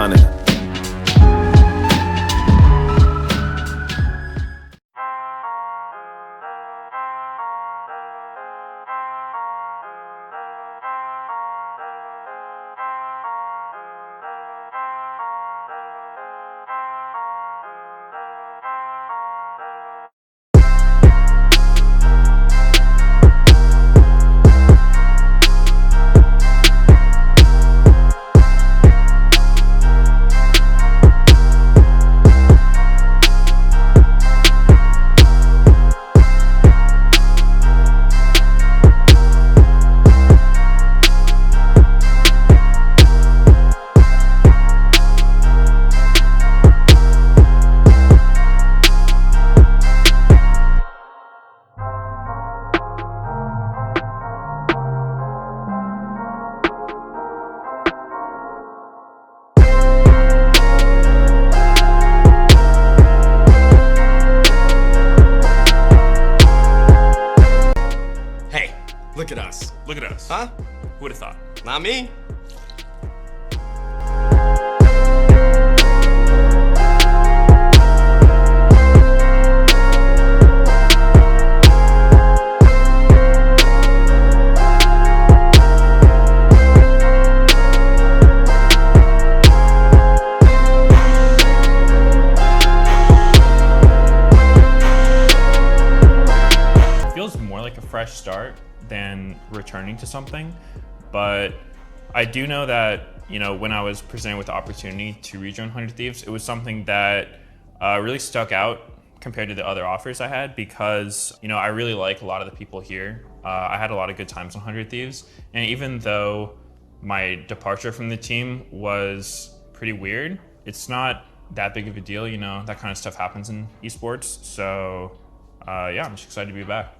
Hunnid. Look at us. Look at us. Huh? Who would have thought? Not me. It feels more like a fresh start than returning to something, but I do know that, you know, when I was presented with the opportunity to rejoin Hunnid Thieves, it was something that really stuck out compared to the other offers I had, because, you know, I really like a lot of the people here. I had a lot of good times on Hunnid Thieves, and even though my departure from the team was pretty weird, it's not that big of a deal. You know, that kind of stuff happens in esports, so yeah, I'm just excited to be back.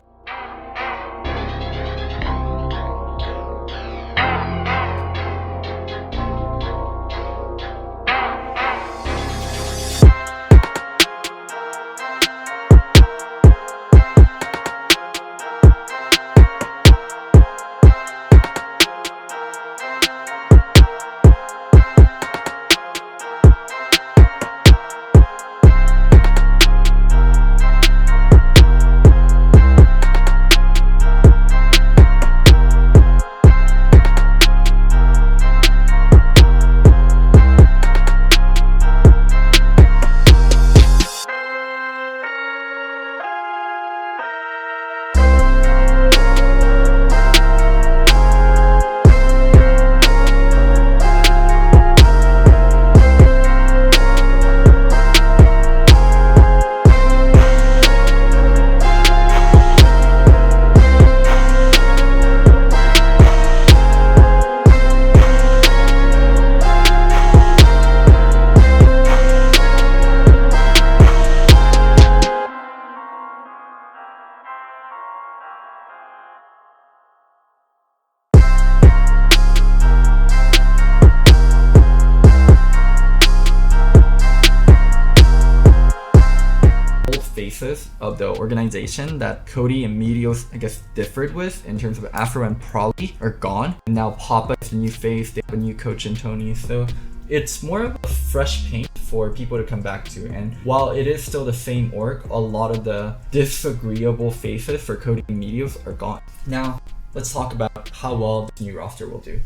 Faces of the organization that Cody and Meteos, I guess, differed with in terms of Aphro and Prolly are gone. And now Papa is the new face, they have a new coach in Tony, so it's more of a fresh paint for people to come back to. And while it is still the same org, a lot of the disagreeable faces for Cody and Meteos are gone. Now, let's talk about how well this new roster will do.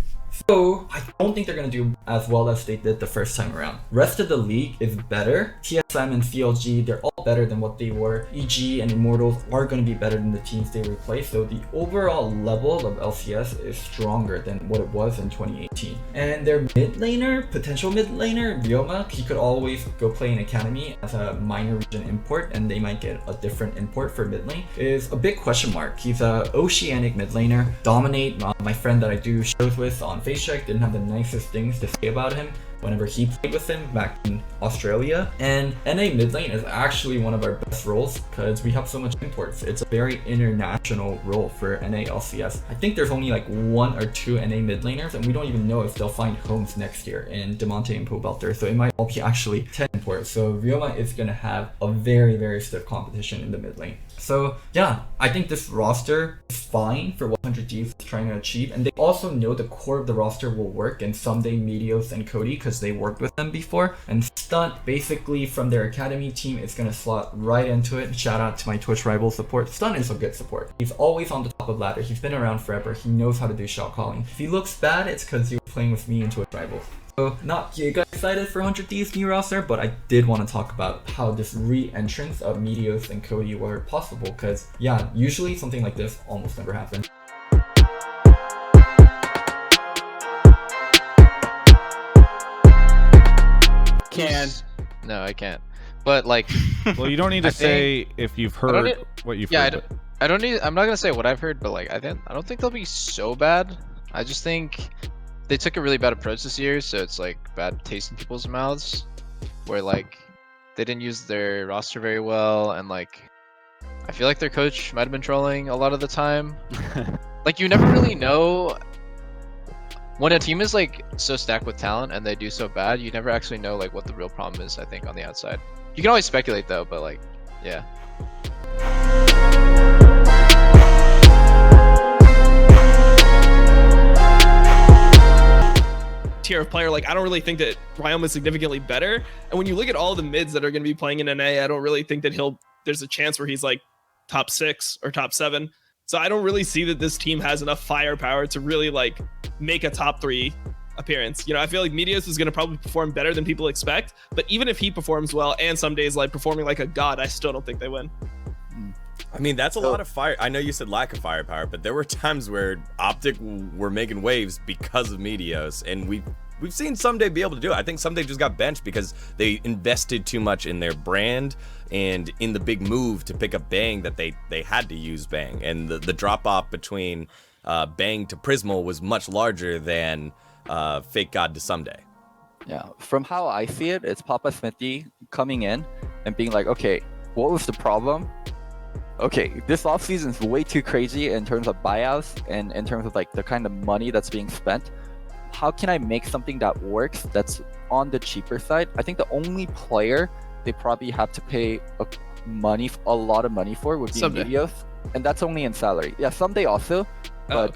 So, I don't think they're going to do as well as they did the first time around. Rest of the league is better. TSM and CLG, they're all better than what they were. EG and Immortals are going to be better than the teams they replaced. So the overall level of LCS is stronger than what it was in 2018. And their mid laner, potential mid laner, Ryoma, he could always go play in Academy as a minor region import, and they might get a different import for mid lane, is a big question mark. He's a Oceanic mid laner. Dominate, my friend that I do shows with on facecheck, didn't have the nicest things to say about him whenever he played with him back in Australia. And NA mid lane is actually one of our best roles because we have so much imports. It's a very international role for NA LCS. I think there's only like 1 or 2 NA mid laners, and we don't even know if they'll find homes next year in Demonte and Pobelter. So it might all be actually 10 imports. So Ryoma is going to have a very, very stiff competition in the mid lane. So yeah, I think this roster is fine for what Hunnid Thieves is trying to achieve. And they also know the core of the roster will work, and someday Meteos and Cody, because they worked with them before. And Stunt, basically from their academy team, is going to slot right into it. Shout out to my Twitch rival support. Stunt is a good support. He's always on the top of ladder. He's been around forever. He knows how to do shot calling. If he looks bad, it's because he was playing with me and Twitch rivals. So not giga excited for 100 Thieves new roster, but I did want to talk about how this re-entrance of Meteos and Cody were possible, because yeah, usually something like this almost never happens. No, I can't. But like, well, you don't need to say if you've heard what you've heard. I don't need. I'm not gonna say what I've heard, but like, I don't think they'll be so bad. I just think they took a really bad approach this year, so it's like bad taste in people's mouths, where like they didn't use their roster very well, and like I feel like their coach might have been trolling a lot of the time. Like, you never really know when a team is like so stacked with talent and they do so bad. You never actually know like what the real problem is, I think, on the outside. You can always speculate though, but like, yeah. Tier of player, like I don't really think that Ryoma is significantly better. And when you look at all the mids that are going to be playing in NA, I don't really think that there's a chance where he's like top 6 or top 7. So I don't really see that this team has enough firepower to really like make a top 3 appearance. You know, I feel like Meteos is going to probably perform better than people expect, but even if he performs well and some days like performing like a god, I still don't think they win. I mean, that's a lot of fire. I know you said lack of firepower, but there were times where Optic were making waves because of Meteos, and we've seen Someday be able to do it. I think Someday just got benched because they invested too much in their brand and in the big move to pick up Bang that they had to use Bang, and the drop off between Bang to Prismal was much larger than Fake God to Someday. Yeah, from how I see it, it's Papa Smithy coming in and being like, okay, what was the problem? Okay, this offseason is way too crazy in terms of buyouts and in terms of like the kind of money that's being spent. How can I make something that works that's on the cheaper side? I think the only player they probably have to pay a lot of money for would be Meteos, and that's only in salary. Yeah, Someday also, but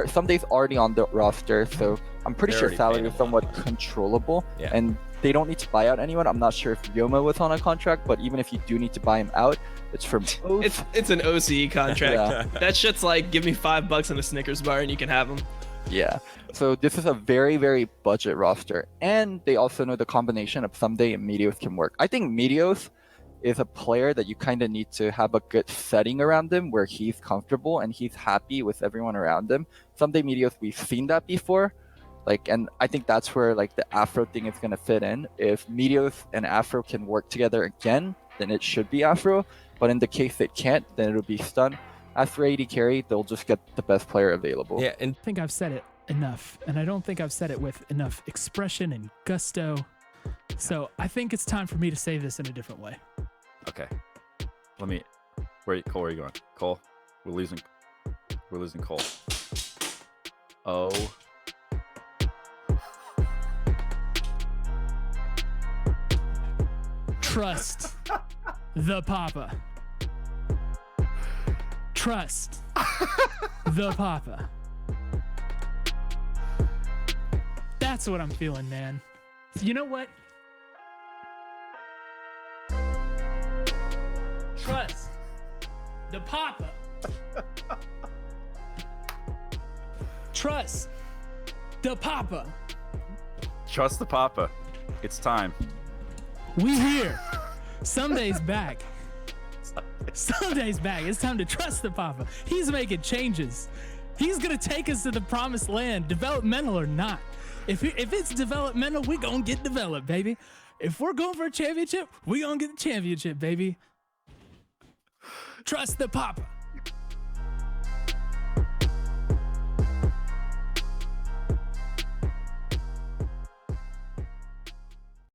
Someday's already on the roster, so I'm pretty sure salary is somewhat controllable, and they don't need to buy out anyone. I'm not sure if Yoma was on a contract, but even if you do need to buy him out, it's from it's an OCE contract. That shit's like, give me $5 and a Snickers bar and you can have him. Yeah, so this is a very, very budget roster, and they also know the combination of Someday and Meteos can work. I think Meteos is a player that you kind of need to have a good setting around him where he's comfortable and he's happy with everyone around him. Someday Meteos, we've seen that before. Like, and I think that's where like the Aphro thing is going to fit in. If Meteos and Aphro can work together again, then it should be Aphro. But in the case it can't, then it'll be Stun. As for AD carry, they'll just get the best player available. Yeah, and I think I've said it enough, and I don't think I've said it with enough expression and gusto. So I think it's time for me to say this in a different way. Okay. Cole, where are you going? Cole, we're losing Cole. Oh. Trust the Papa. Trust the Papa. That's what I'm feeling, man. You know what? Trust the Papa. Trust the Papa. Trust the Papa. It's time. We here. Someday's back. Someday's back. It's time to trust the Papa. He's making changes. He's gonna take us to the promised land, developmental or not. If it's developmental, we're gonna get developed, baby. If we're going for a championship, we're gonna get the championship, baby. Trust the Papa.